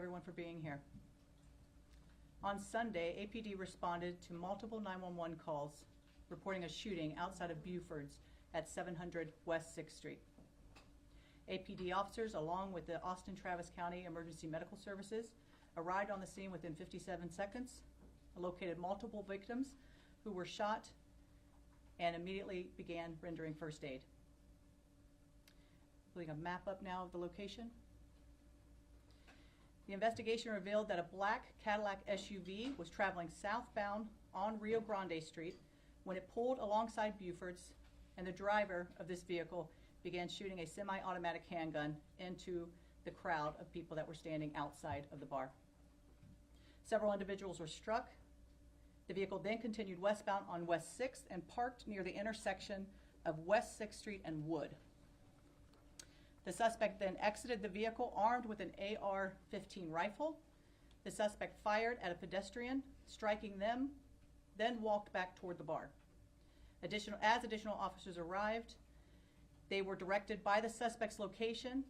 everyone for being here. On Sunday, APD responded to multiple 911 calls reporting a shooting outside of Buford's at 700 West 6th Street. APD officers, along with the Austin Travis County Emergency Medical Services, arrived on the scene within 57 seconds, located multiple victims who were shot, and immediately began rendering first aid. Putting a map up now of the location. The investigation revealed that a black Cadillac SUV was traveling southbound on Rio Grande Street when it pulled alongside Buford's, and the driver of this vehicle began shooting a semi-automatic handgun into the crowd of people that were standing outside of the bar. Several individuals were struck. The vehicle then continued westbound on West 6th and parked near the intersection of West 6th Street and Wood. The suspect then exited the vehicle armed with an AR-15 rifle. The suspect fired at a pedestrian, striking them, then walked back toward the bar. As additional officers arrived, they were directed by the suspect's location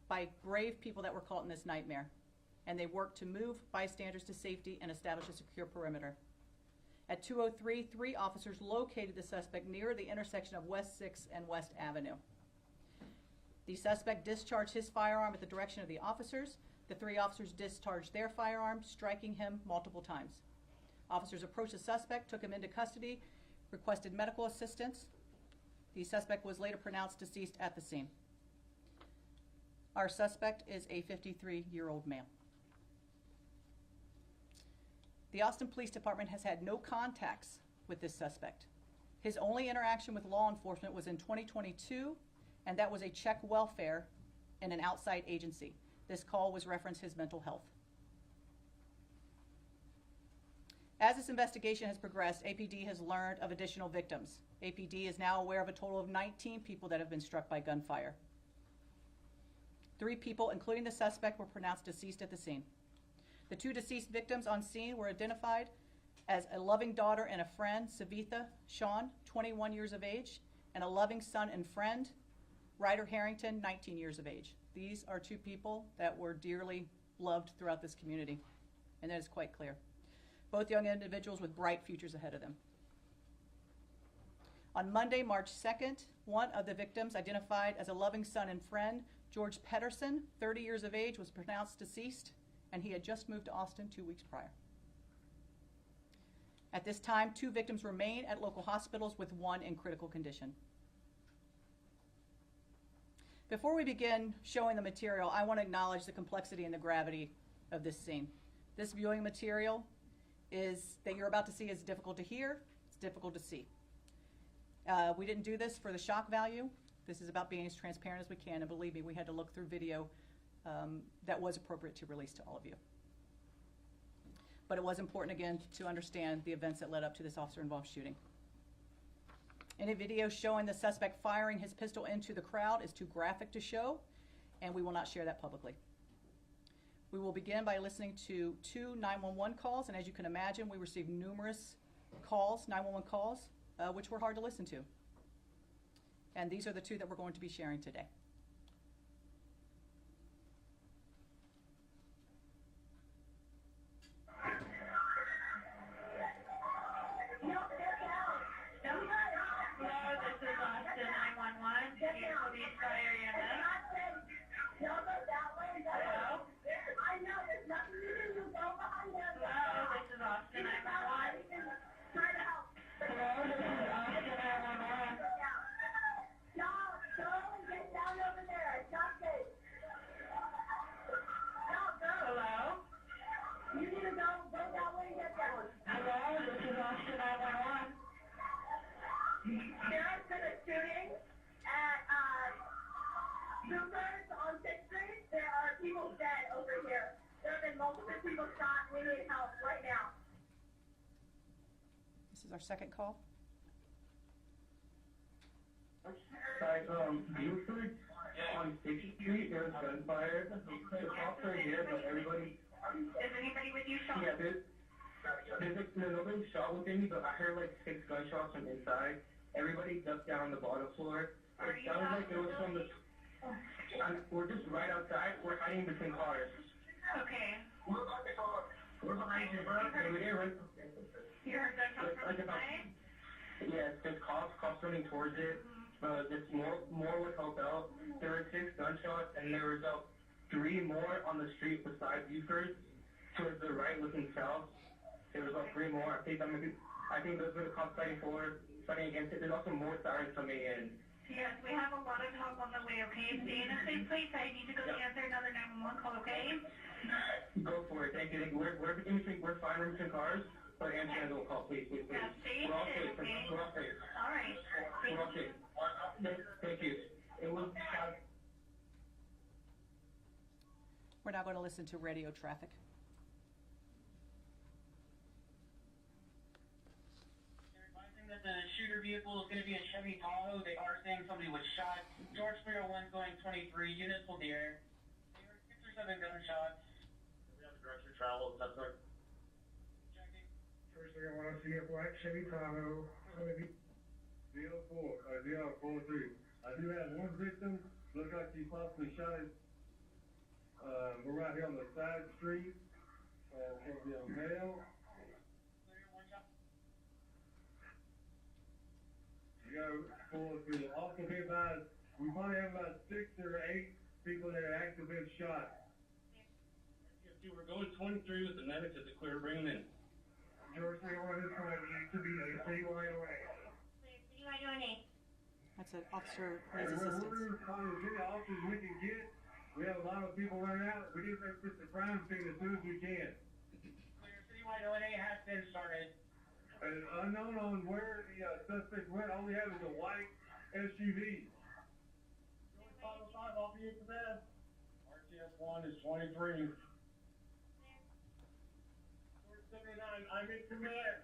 by brave people that were caught in this nightmare, and they worked to move bystanders to safety and establish a secure perimeter. At 2:03, 3 officers located the suspect near the intersection of West 6th and West Avenue. The suspect discharged his firearm at the direction of the officers. The 3 officers discharged their firearms, striking him multiple times. Officers approached the suspect, took him into custody, requested medical assistance. The suspect was later pronounced deceased at the scene. Our suspect is a 53-year-old male. The Austin Police Department has had no contacts with this suspect. His only interaction with law enforcement was in 2022, and that was a check welfare in an outside agency. This call was referenced his mental health. As this investigation has progressed, APD has learned of additional victims. APD is now aware of a total of 19 people that have been struck by gunfire. 3 people, including the suspect, were pronounced deceased at the scene. The 2 deceased victims on scene were identified as a loving daughter and a friend, Savitha Sean, 21 years of age, and a loving son and friend, Ryder Harrington, 19 years of age. These are 2 people that were dearly loved throughout this community, and that is quite clear. Both young individuals with bright futures ahead of them. On Monday, March 2nd, one of the victims, identified as a loving son and friend, George Pedersen, 30 years of age, was pronounced deceased, and he had just moved to Austin 2 weeks prior. At this time, 2 victims remain at local hospitals, with 1 in critical condition. Before we begin showing the material, I want to acknowledge the complexity and the gravity of this scene. This viewing material that you're about to see is difficult to hear, it's difficult to see. We didn't do this for the shock value. This is about being as transparent as we can, and believe me, we had to look through video that was appropriate to release to all of you. But it was important, again, to understand the events that led up to this officer-involved shooting. Any video showing the suspect firing his pistol into the crowd is too graphic to show, and we will not share that publicly. We will begin by listening to 2 911 calls, and as you can imagine, we received numerous calls, 911 calls, which were hard to listen to. And these are the 2 that we're going to be sharing today. Buford on 6th Street, there are people dead over here. There have been multiple people shot. We need help right now. This is our second call. Hi, Buford on 6th Street, there was gunfire. The cops are here, but everybody... Is anybody with you, Sean? Yeah, nobody shot within me, but I heard like 6 gunshots from inside. Everybody ducked down on the bottom floor. It sounded like it was from the... we're just right outside. We're hiding between cars. We're behind you, bro. Okay, we didn't. You heard gunshots from the side? Yes, there's cops running towards it. Just more would help out. There were 6 gunshots, and there was 3 more on the street beside Buford, towards the right, looking south. There was 3 more. I think those were the cops fighting against it. There's also more sirens coming in. Yes, we have a lot of help on the way, okay? Stay in a safe place. I need to go answer another 911 call, okay? Go for it. Thank you. We're fine. We're in cars. But answer another call, please. Yeah, stay We're all safe, safe. okay? We're all safe. All right. We're all safe. Thank you. It was. We're now going to listen to radio traffic. They're advising that the shooter vehicle is going to be a Chevy Tahoe. They are saying somebody was shot. George 301 going 23. Units hold the air. They heard 6 or 7 gunshots. We have the direction of travel. That's right. Checking. First thing I want to see a black Chevy Tahoe, DL43. I do have 1 victim. Looks like he possibly shot it. We're right here on the side street. It's going to be a male. Clear, 1 shot. You got to pull it through. Also be advised, we probably have about 6 or 8 people that are actively been shot. We're going 23 with the medics at the clear. Bring them in. George 301 is trying to be a CYOA. That's an officer And needs we're assistance. trying to get the officers we can get. We have a lot of people running out. We need to make this a crime scene as soon as we can. Clear, citywide O&A has been started. And unknown on where the suspect went, all we have is a white SUV. 505, I'll be in command. RTS 1 is 23. 79, I'm in command.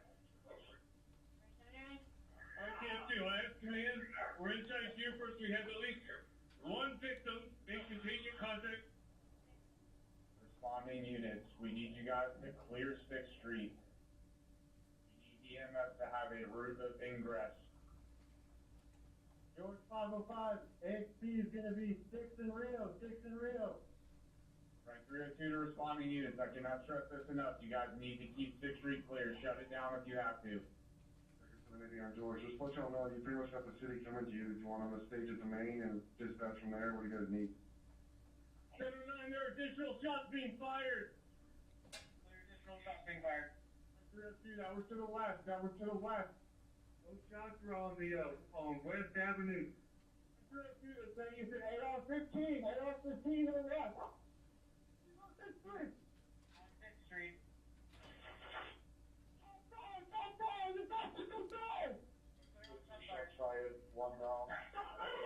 RTS 2, I have command. We're inside Buford. We have at least 1 victim in contingent contact. Responding units, we need you guys to clear 6th Street. We need EMS to have a route of ingress. George 505, AXP is going to be 6 in Rio, 6 in Rio. Right, 302 to responding units, I cannot stress this enough. You guys need to keep 6th Street clear. Shut it down if you have to. On George, just let y'all know, you pretty much got the city coming to you. Do you want them to stage at the main and dispatch from there? What do you guys need? 79, there are additional shots being fired. Clear, additional shots being fired. 302, that was to the west, that was to the west. Those shots were on the, on West Avenue. 302, the thing is at 8 off 15, 8 off 15 to the west. 6th Street. On 5th Street. Shots fired, 1 round.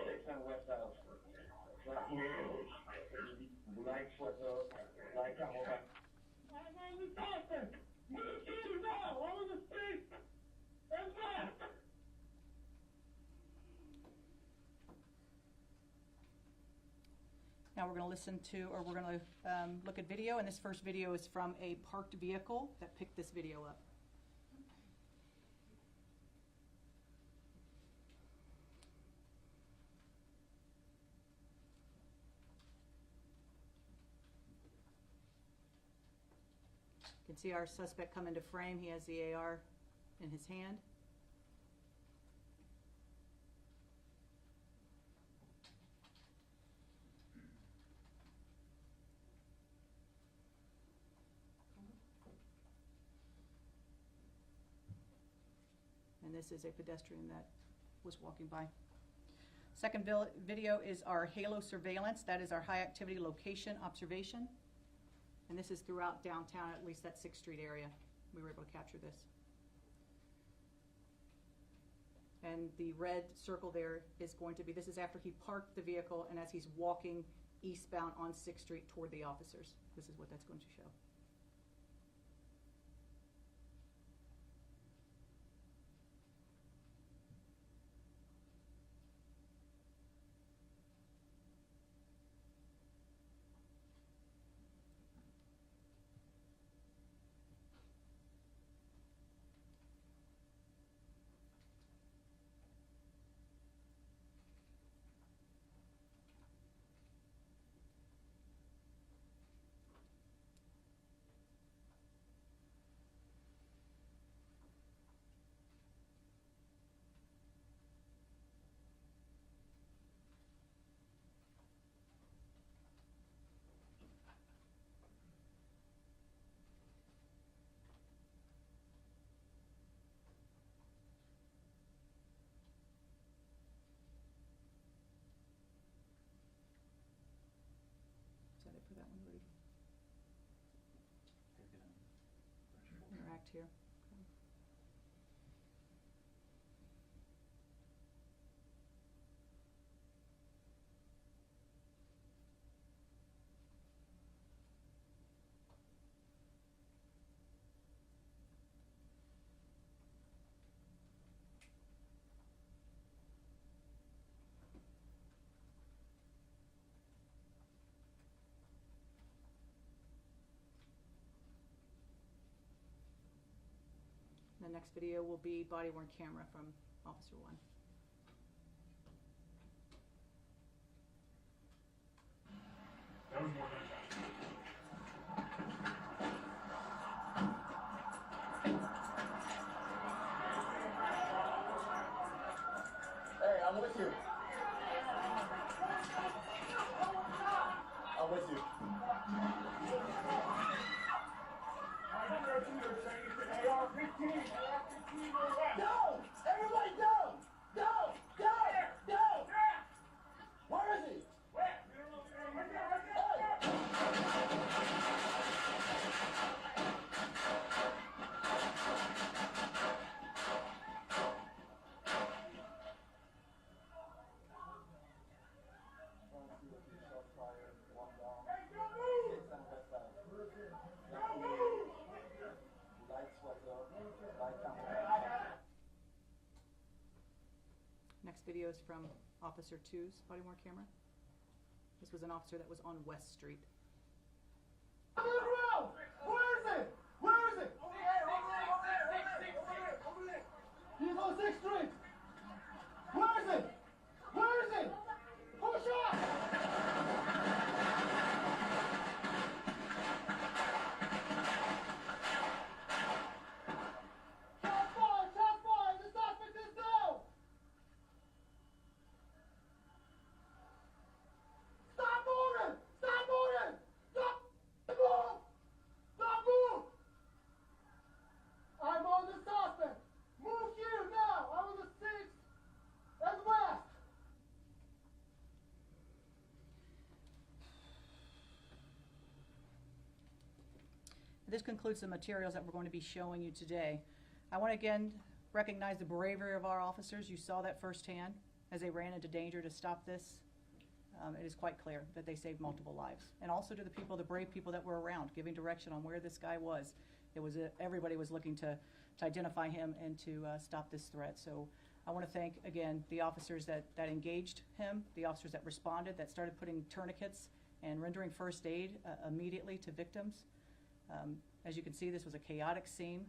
6 on West House. Light sweater, light camera. I'm on the topic. Move to now, over the street. And left. Now we're going to listen to, or we're going to look at video, and this first video is from a parked vehicle that picked this video up. You can see our suspect come into frame. He has the AR in his hand. And this is a pedestrian that was walking by. Second video is our halo surveillance. That is our high activity location observation. And this is throughout downtown, at least that 6th Street area. We were able to capture this. And the red circle there is going to be, this is after he parked the vehicle and as he's walking eastbound on 6th Street toward the officers. This is what that's going to show. correct here. The next video will be body-worn camera from Officer 1. That was more than that. Hey, I'm with you. I'm with you. Down! Everybody down! Down! Down! Down! Where is he? Hey! Next video is from Officer 2's body-worn camera. This was an officer that was on West Street. On the ground! Where is it? Where is it? Over there! He's on 6th Street! Where is it? Where is it? Push up! Shot fired! The suspect is down! Stop moving! Stop moving! Stop! Move! Stop move! I'm on the suspect! Move here now! I'm on the 6th and west! This concludes the materials that we're going to be showing you today. I want to again recognize the bravery of our officers. You saw that firsthand as they ran into danger to stop this. It is quite clear that they saved multiple lives. And also to the people, the brave people that were around, giving direction on where this guy was. It was everybody was looking to identify him and to stop this threat. So I want to thank, again, the officers that engaged him, the officers that responded, that started putting tourniquets and rendering first aid immediately to victims. As you can see, this was a chaotic scene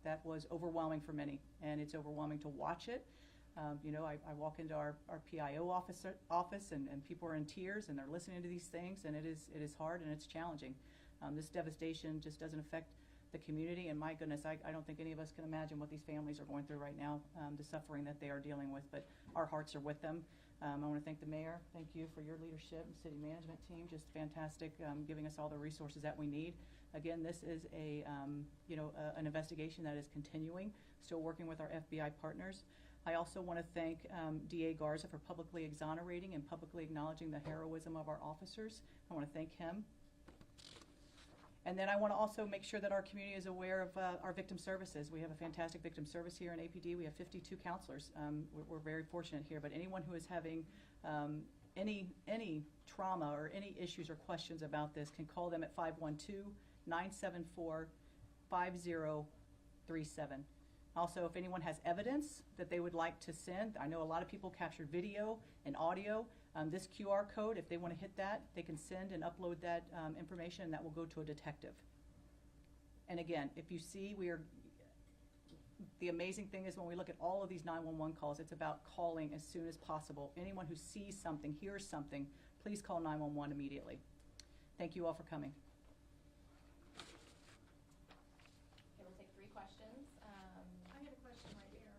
that was overwhelming for many, and it's overwhelming to watch it. You know, I walk into our PIO office and people are in tears and they're listening to these things, and it is hard and it's challenging. This devastation just doesn't affect the community, and my goodness, I don't think any of us can imagine what these families are going through right now, the suffering that they are dealing with, but our hearts are with them. I want to thank the mayor. Thank you for your leadership and city management team. Just fantastic, giving us all the resources that we need. Again, this is an investigation that is continuing, still working with our FBI partners. I also want to thank DA Garza for publicly exonerating and publicly acknowledging the heroism of our officers. I want to thank him. And then I want to also make sure that our community is aware of our victim services. We have a fantastic victim service here in APD. We have 52 counselors. We're very fortunate here, but anyone who is having any trauma or any issues or questions about this can call them at 512-974-5037. Also, if anyone has evidence that they would like to send, I know a lot of people captured video and audio. This QR code, if they want to hit that, they can send and upload that information, and that will go to a detective. And again, if you see, the amazing thing is when we look at all of these 911 calls, it's about calling as soon as possible. Anyone who sees something, hears something, please call 911 immediately. Thank you all for coming. Okay, we'll take 3 questions. I have a question right here.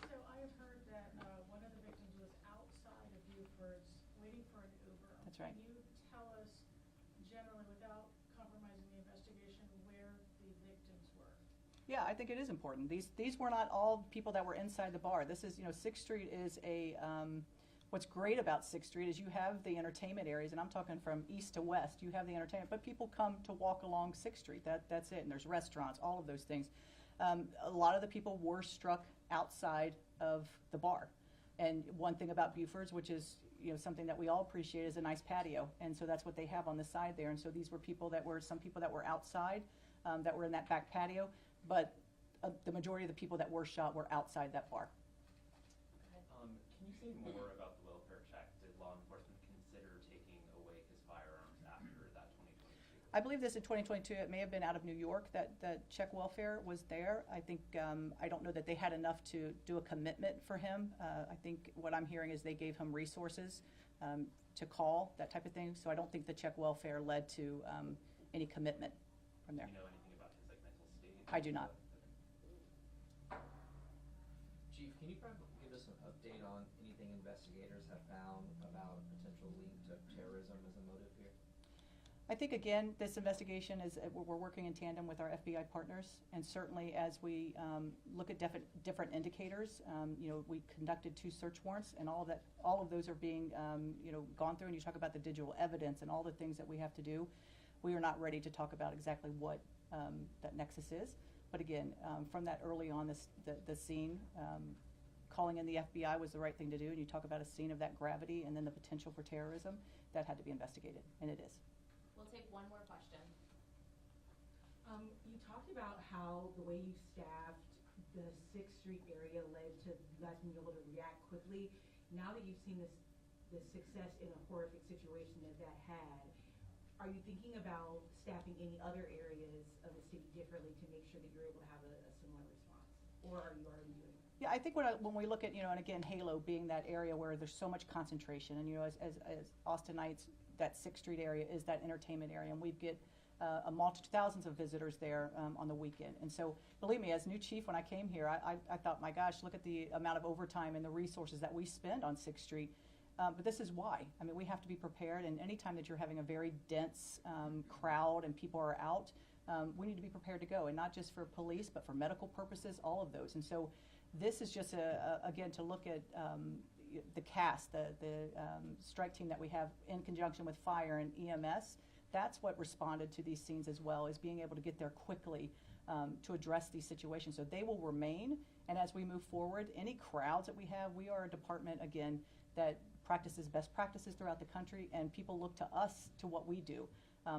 So I have heard that one of the victims was outside of Buford's waiting for an Uber. That's right. Can you tell us generally, without compromising the investigation, where the victims were? Yeah, I think it is important. These were not all people that were inside the bar. This is, 6th Street is a What's great about 6th Street is you have the entertainment areas, and I'm talking from east to west. You have the entertainment, but people come to walk along 6th Street. That's it. And there's restaurants, all of those things. A lot of the people were struck outside of the bar. And one thing about Buford's, which is something that we all appreciate, is a nice patio. And so that's what they have on the side there. And so these were some people that were outside, that were in that back patio, but the majority of the people that were shot were outside that bar. Can you say more about the welfare check? Did law enforcement consider taking away his firearms after that 2022? I believe this in 2022, it may have been out of New York that check welfare was there. I think, I don't know that they had enough to do a commitment for him. I think what I'm hearing is they gave him resources to call, that type of thing. So I don't think the check welfare led to any commitment from there. Do you know anything about his mental state? I do not. Chief, can you probably give us an update on anything investigators have found about potential link to terrorism as a motive here? I think, again, this investigation is, we're working in tandem with our FBI partners, and certainly as we look at different indicators, we conducted 2 search warrants, and all of those are being, gone through, and you talk about the digital evidence and all the things that we have to do. We are not ready to talk about exactly what that nexus is, but again, from that early on, the scene, calling in the FBI was the right thing to do, and you talk about a scene of that gravity and then the potential for terrorism, that had to be investigated, and it is. We'll take one more question. You talked about how the way you staffed the 6th Street area led to you guys being able to react quickly. Now that you've seen the success in a horrific situation that had, are you thinking about staffing any other areas of the city differently to make sure that you're able to have a similar response? Or are you already doing that? Yeah, I think when we look at, and again, Halo being that area where there's so much concentration, and as Austinites, that 6th Street area is that entertainment area, and we get thousands of visitors there on the weekend. And so, believe me, as new chief, when I came here, I thought, my gosh, look at the amount of overtime and the resources that we spend on 6th Street. But this is why. I mean, we have to be prepared, and anytime that you're having a very dense crowd and people are out, we need to be prepared to go, and not just for police, but for medical purposes, all of those. And so this is just, again, to look at the cast, the strike team that we have in conjunction with fire and EMS. That's what responded to these scenes as well, is being able to get there quickly to address these situations. So they will remain, and as we move forward, any crowds that we have, we are a department, again, that practices best practices throughout the country, and people look to us to what we do.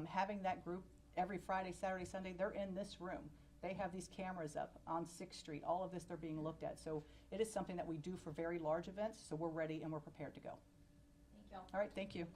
Having that group every Friday, Saturday, Sunday, they're in this room. They have these cameras up on 6th Street. All of this, they're being looked at. So it is something that we do for very large events, so we're ready and we're prepared to go. Thank you. All right, thank you.